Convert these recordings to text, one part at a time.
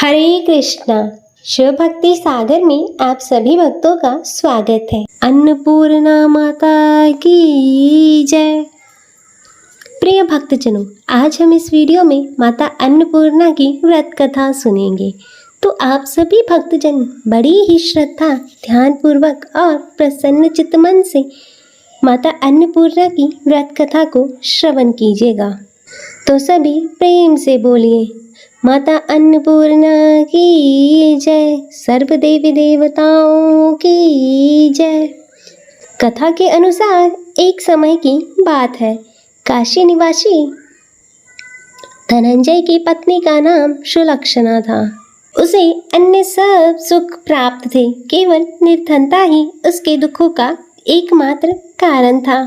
हरे कृष्णा। शिव भक्ति सागर में आप सभी भक्तों का स्वागत है। अन्नपूर्णा माता की जय। प्रिय भक्तजनों, आज हम इस वीडियो में माता अन्नपूर्णा की व्रत कथा सुनेंगे। तो आप सभी भक्तजन बड़ी ही श्रद्धा, ध्यान पूर्वक और प्रसन्न चित्त मन से माता अन्नपूर्णा की व्रत कथा को श्रवण कीजिएगा। तो सभी प्रेम से बोलिए, माता अन्नपूर्णा की जय, सर्व देवी देवताओं की जय। कथा के अनुसार एक समय की बात है। काशी निवासी धनंजय की पत्नी का नाम सुलक्षणा था। उसे अन्य सब सुख प्राप्त थे, केवल निर्धनता ही उसके दुखों का एकमात्र कारण था।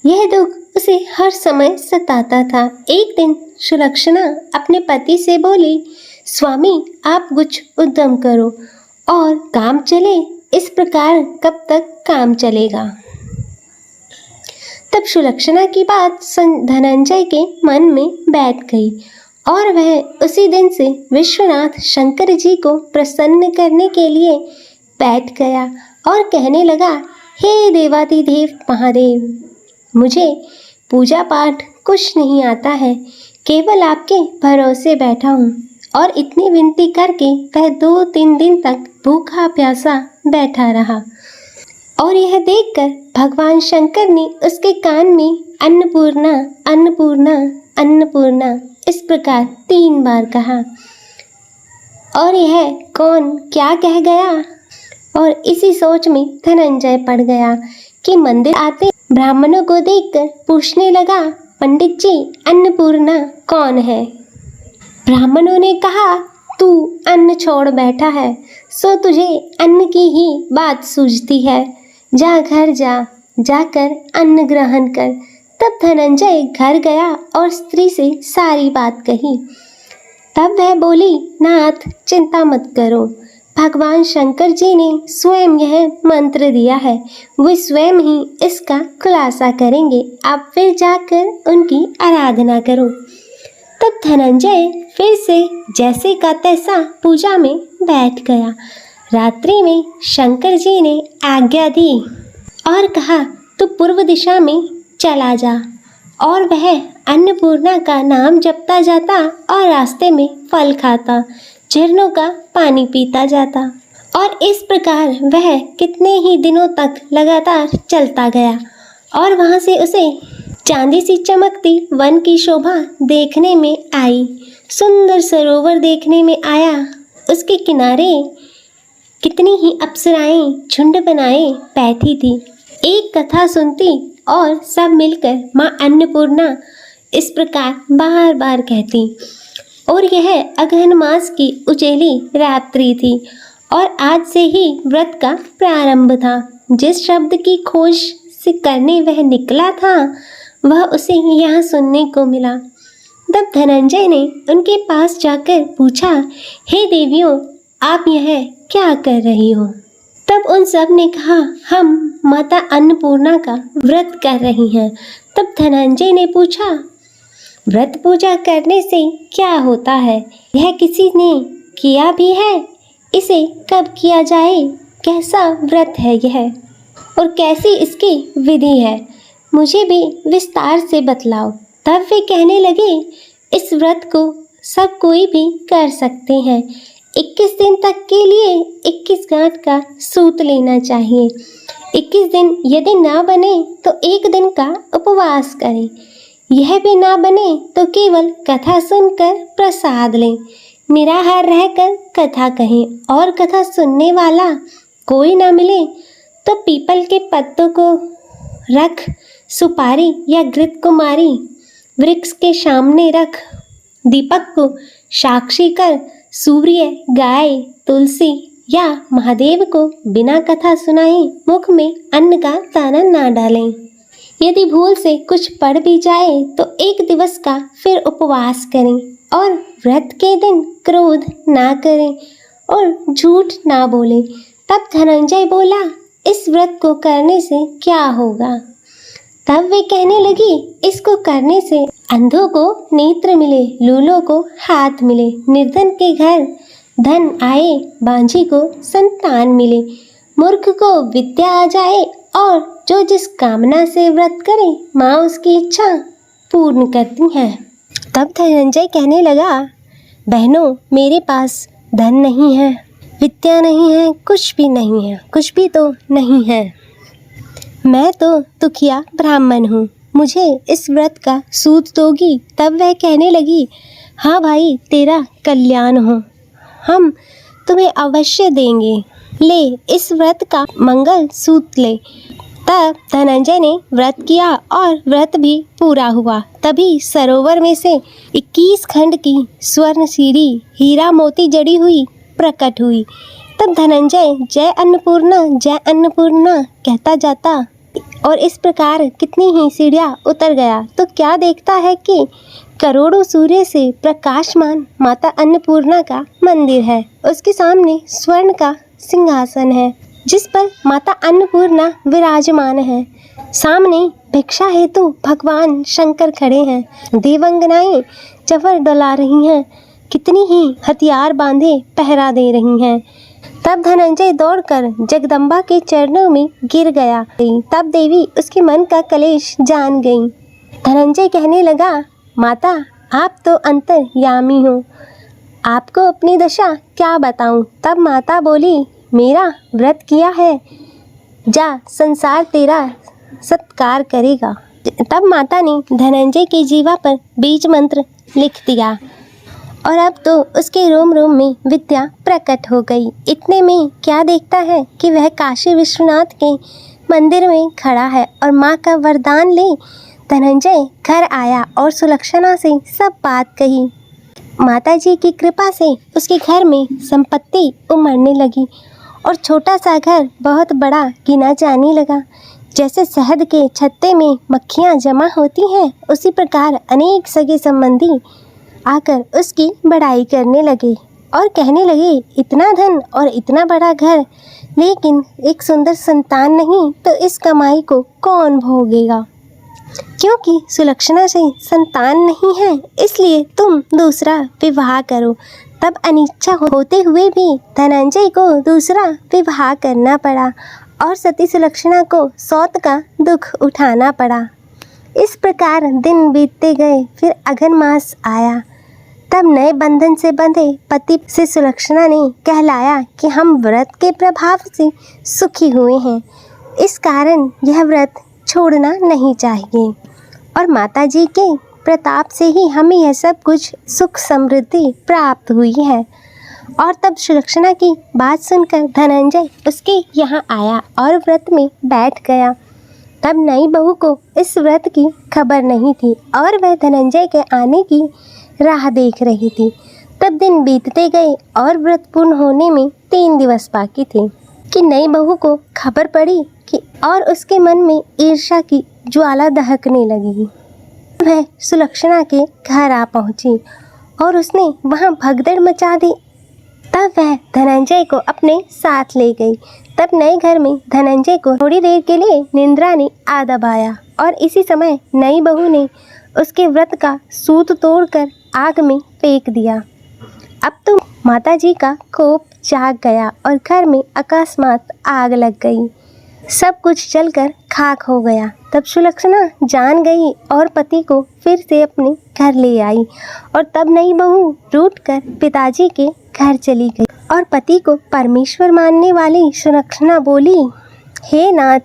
यह दुख उसे हर समय सताता था। एक दिन सुलक्षणा अपने पति से बोली, स्वामी आप कुछ उद्यम करो और काम चले। इस प्रकार कब तक काम चलेगा। तब सुलक्षणा की बात धनंजय के मन में बैठ गई और वह उसी दिन से विश्वनाथ शंकर जी को प्रसन्न करने के लिए बैठ गया और कहने लगा, हे देवाधिदेव महादेव, मुझे पूजा पाठ कुछ नहीं आता है, केवल आपके भरोसे बैठा हूँ। और इतनी विनती करके वह 2-3 दिन तक भूखा प्यासा बैठा रहा। और यह देखकर भगवान शंकर ने उसके कान में अन्नपूर्णा अन्नपूर्णा अन्नपूर्णा इस प्रकार 3 बार कहा। और यह कौन क्या कह गया। और इसी सोच में धनंजय पड़ गया कि मंदिर आते ब्राह्मणों को देखकर पूछने लगा, पंडित जी अन्नपूर्णा कौन है। ब्राह्मणों ने कहा, तू अन्न छोड़ बैठा है, सो तुझे अन्न की ही बात सूझती है। जा घर जाकर अन्न ग्रहण कर। तब धनंजय घर गया और स्त्री से सारी बात कही। तब वह बोली, नाथ चिंता मत करो, भगवान शंकर जी ने स्वयं यह मंत्र दिया है, वे स्वयं ही इसका खुलासा करेंगे। आप फिर जाकर उनकी आराधना करो। तब धनंजय फिर से जैसे का तैसा पूजा में बैठ गया। रात्रि में शंकर जी ने आज्ञा दी और कहा, तू पूर्व दिशा में चला जा। और वह अन्नपूर्णा का नाम जपता जाता और रास्ते में फल खाता, झरनों का पानी पीता जाता। और इस प्रकार वह कितने ही दिनों तक लगातार चलता गया। और वहाँ से उसे चांदी सी चमकती वन की शोभा देखने में आई। सुंदर सरोवर देखने में आया। उसके किनारे कितनी ही अप्सराएं झुंड बनाए बैठी थी। एक कथा सुनती और सब मिलकर माँ अन्नपूर्णा इस प्रकार बार बार कहती। और यह अगहन मास की उचेली रात्रि थी और आज से ही व्रत का प्रारंभ था। जिस शब्द की खोज से करने वह निकला था, वह उसे यहाँ सुनने को मिला। तब धनंजय ने उनके पास जाकर पूछा, हे देवियों, आप यह क्या कर रही हो। तब उन सब ने कहा, हम माता अन्नपूर्णा का व्रत कर रही हैं। तब धनंजय ने पूछा, व्रत पूजा करने से क्या होता है। यह किसी ने किया भी है, इसे कब किया जाए, कैसा व्रत है यह और कैसी इसकी विधि है, मुझे भी विस्तार से बतलाओ। तब वे कहने लगे, इस व्रत को सब कोई भी कर सकते हैं। 21 दिन तक के लिए 21 गांठ का सूत लेना चाहिए। 21 दिन यदि ना बने तो 1 दिन का उपवास करें। यह भी ना बने तो केवल कथा सुनकर प्रसाद लें। निराहार रहकर कथा कहें और कथा सुनने वाला कोई ना मिले तो पीपल के पत्तों को रख, सुपारी या घृत कुमारी वृक्ष के सामने रख, दीपक को साक्षी कर, सूर्य, गाय, तुलसी या महादेव को बिना कथा सुनाए मुख में अन्न का दाना ना डालें। यदि भूल से कुछ पड़ भी जाए तो 1 दिवस का फिर उपवास करें और व्रत के दिन क्रोध ना करें और झूठ ना बोलें। तब धनंजय बोला, इस व्रत को करने से क्या होगा। तब वे कहने लगी, इसको करने से अंधों को नेत्र मिले, लूलों को हाथ मिले, निर्धन के घर धन आए, बांझी को संतान मिले, मूर्ख को विद्या आ जाए और जो जिस कामना से व्रत करे माँ उसकी इच्छा पूर्ण करती है। तब धनंजय कहने लगा, बहनों मेरे पास धन नहीं है, विद्या नहीं है, कुछ भी नहीं है, कुछ भी तो नहीं है। मैं तो दुखिया ब्राह्मण हूँ, मुझे इस व्रत का सूद दोगी? तब वह कहने लगी, हाँ भाई तेरा कल्याण हो, हम तुम्हें अवश्य देंगे, ले इस व्रत का मंगल सूत्र ले। तब धनंजय ने व्रत किया और व्रत भी पूरा हुआ। तभी सरोवर में से 21 खंड की स्वर्ण सीढ़ी हीरा मोती जड़ी हुई प्रकट हुई। तब धनंजय जय अन्नपूर्णा कहता जाता और इस प्रकार कितनी ही सीढ़ियाँ उतर गया तो क्या देखता है कि करोड़ों सूर्य से प्रकाशमान माता अन्नपूर्णा का मंदिर है। उसके सामने स्वर्ण का सिंहासन है जिस पर माता अन्नपूर्णा विराजमान है। सामने भिक्षा हेतु भगवान शंकर खड़े हैं। देवंगनाएं जवर डला रही हैं, कितनी ही हथियार बांधे पहरा दे रही हैं। तब धनंजय दौड़कर जगदम्बा के चरणों में गिर गया। तब देवी उसके मन का कलेश जान गई। धनंजय कहने लगा, माता आप तो अंतर्यामी हो, आपको अपनी दशा क्या बताऊं? तब माता बोली, मेरा व्रत किया है, जा संसार तेरा सत्कार करेगा। तब माता ने धनंजय के जीवा पर बीज मंत्र लिख दिया और अब तो उसके रोम रोम में विद्या प्रकट हो गई। इतने में क्या देखता है कि वह काशी विश्वनाथ के मंदिर में खड़ा है और माँ का वरदान ले धनंजय घर आया और सुलक्षणा से सब बात कही। माताजी की कृपा से उसके घर में संपत्ति उमड़ने लगी और छोटा सा घर बहुत बड़ा गिना जाने लगा। जैसे शहद के छत्ते में मक्खियाँ जमा होती हैं, उसी प्रकार अनेक सगे संबंधी आकर उसकी बड़ाई करने लगे और कहने लगे, इतना धन और इतना बड़ा घर, लेकिन एक सुंदर संतान नहीं तो इस कमाई को कौन भोगेगा? क्योंकि सुलक्षणा से संतान नहीं है इसलिए तुम दूसरा विवाह करो। तब अनिच्छा होते हुए भी धनंजय को दूसरा विवाह करना पड़ा और सती सुलक्षणा को सौत का दुख उठाना पड़ा। इस प्रकार दिन बीतते गए। फिर अघन मास आया। तब नए बंधन से बंधे पति से सुलक्षणा ने कहलाया कि हम व्रत के प्रभाव से सुखी हुए हैं, इस कारण यह व्रत छोड़ना नहीं चाहिए और माताजी के प्रताप से ही हमें यह सब कुछ सुख समृद्धि प्राप्त हुई है। और तब सुलक्षणा की बात सुनकर धनंजय उसके यहाँ आया और व्रत में बैठ गया। तब नई बहू को इस व्रत की खबर नहीं थी और वह धनंजय के आने की राह देख रही थी। तब दिन बीतते गए और व्रत पूर्ण होने में 3 दिवस बाकी थे कि नई बहू को खबर पड़ी कि और उसके मन में ईर्ष्या की ज्वाला दहकने लगी। वह सुलक्षणा के घर आ पहुंची और उसने वहां भगदड़ मचा दी। तब वह धनंजय को अपने साथ ले गई। तब नए घर में धनंजय को थोड़ी देर के लिए निंद्रा ने आ दबाया और इसी समय नई बहू ने उसके व्रत का सूत तोड़कर आग में फेंक दिया। अब तो माताजी का कोप जाग गया और घर में अकस्मात आग लग गई। सब कुछ जलकर खाक हो गया। तब सुलक्षणा जान गई और पति को फिर से अपने घर ले आई और तब नई बहू रूठकर पिताजी के घर चली गई और पति को परमेश्वर मानने वाली सुलक्षणा बोली, हे नाथ,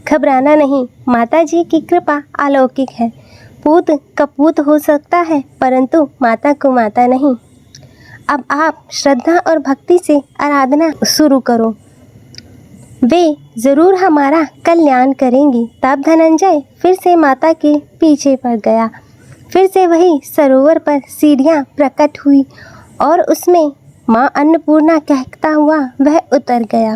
घबराना नहीं, माताजी की कृपा अलौकिक है। पूत कपूत हो सकता है परंतु माता को माता नहीं। अब आप श्रद्धा और भक्ति से आराधना शुरू करो, वे ज़रूर हमारा कल्याण करेंगी। तब धनंजय फिर से माता के पीछे पड़ गया। फिर से वही सरोवर पर सीढ़ियाँ प्रकट हुई और उसमें माँ अन्नपूर्णा कहता हुआ वह उतर गया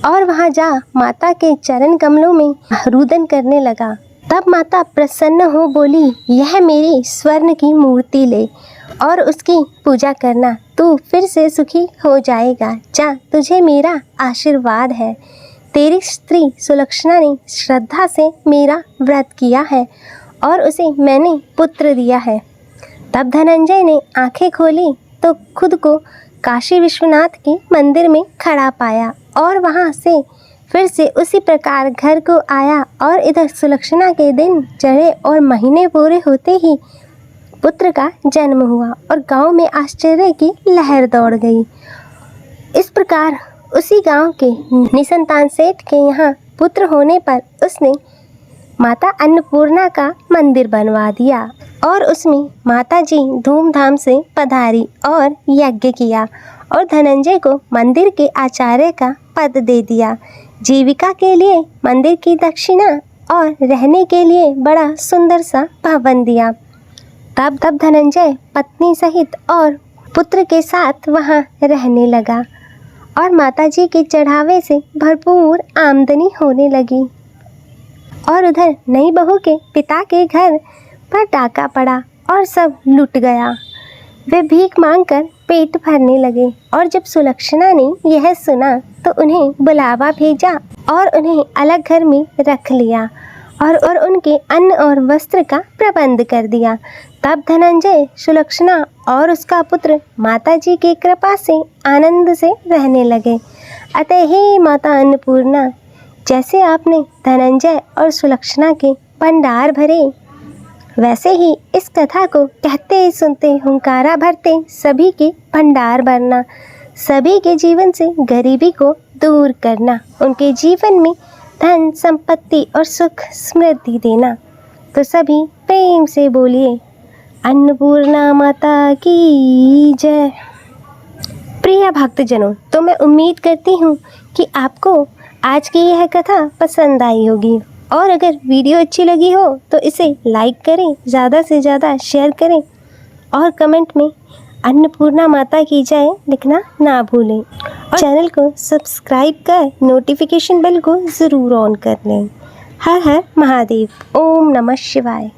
और वहाँ जा माता के चरण कमलों में रुदन करने लगा। तब माता प्रसन्न हो बोली, यह मेरी स्वर्ण की मूर्ति ले और उसकी पूजा करना, तू फिर से सुखी हो जाएगा। जा, तुझे मेरा आशीर्वाद है। तेरी स्त्री सुलक्षणा ने श्रद्धा से मेरा व्रत किया है और उसे मैंने पुत्र दिया है। तब धनंजय ने आंखें खोली तो खुद को काशी विश्वनाथ के मंदिर में खड़ा पाया और वहां से फिर से उसी प्रकार घर को आया और इधर सुलक्षणा के दिन चढ़े और महीने पूरे होते ही पुत्र का जन्म हुआ और गांव में आश्चर्य की लहर दौड़ गई। इस प्रकार उसी गांव के निसंतान सेठ के यहाँ पुत्र होने पर उसने माता अन्नपूर्णा का मंदिर बनवा दिया और उसमें माता जी धूमधाम से पधारी और यज्ञ किया और धनंजय को मंदिर के आचार्य का पद दे दिया। जीविका के लिए मंदिर की दक्षिणा और रहने के लिए बड़ा सुंदर सा भवन दिया। तब धनंजय पत्नी सहित और पुत्र के साथ वहाँ रहने लगा और माताजी के चढ़ावे से भरपूर आमदनी होने लगी। और उधर नई बहू के पिता के घर पर डाका पड़ा और सब लुट गया। वे भीख मांगकर पेट भरने लगे और जब सुलक्षणा ने यह सुना तो उन्हें बुलावा भेजा और उन्हें अलग घर में रख लिया और उनके अन्न और वस्त्र का प्रबंध कर दिया। तब धनंजय, सुलक्षणा और उसका पुत्र माताजी की कृपा से आनंद से रहने लगे। अतः हे माता अन्नपूर्णा, जैसे आपने धनंजय और सुलक्षणा के भंडार भरे, वैसे ही इस कथा को कहते ही सुनते हुंकारा भरते सभी के भंडार भरना, सभी के जीवन से गरीबी को दूर करना, उनके जीवन में धन संपत्ति और सुख समृद्धि देना। तो सभी प्रेम से बोलिए अन्नपूर्णा माता की जय। प्रिय भक्तजनों, तो मैं उम्मीद करती हूँ कि आपको आज की यह कथा पसंद आई होगी और अगर वीडियो अच्छी लगी हो तो इसे लाइक करें, ज़्यादा से ज़्यादा शेयर करें और कमेंट में अन्नपूर्णा माता की जय लिखना ना भूलें और चैनल को सब्सक्राइब कर नोटिफिकेशन बेल को ज़रूर ऑन कर लें। हर हर महादेव। ओम नमः शिवाय।